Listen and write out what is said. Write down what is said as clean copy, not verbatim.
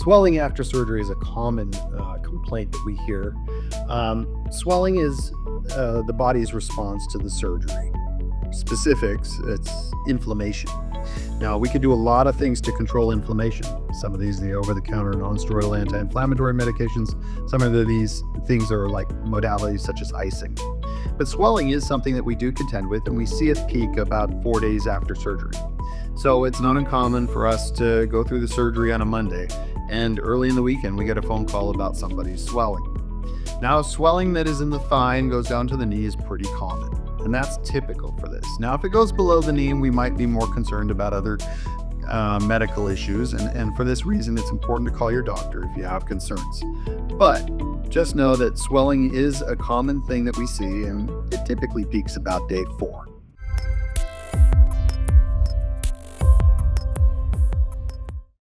Swelling after surgery is a common complaint that we hear. Swelling is the body's response to the surgery. Specifics, it's inflammation. Now, we could do a lot of things to control inflammation. Some of these, the over-the-counter non-steroidal anti-inflammatory medications. Some of these things are like modalities such as icing. But swelling is something that we do contend with, and we see it peak about 4 days after surgery. So it's not uncommon for us to go through the surgery on a Monday, and early in the weekend we get a phone call about somebody's swelling. Now, swelling that is in the thigh and goes down to the knee is pretty common, and that's typical for this. Now, if it goes below the knee, we might be more concerned about other medical issues, and for this reason, it's important to call your doctor if you have concerns. But just know that swelling is a common thing that we see, and it typically peaks about day 4.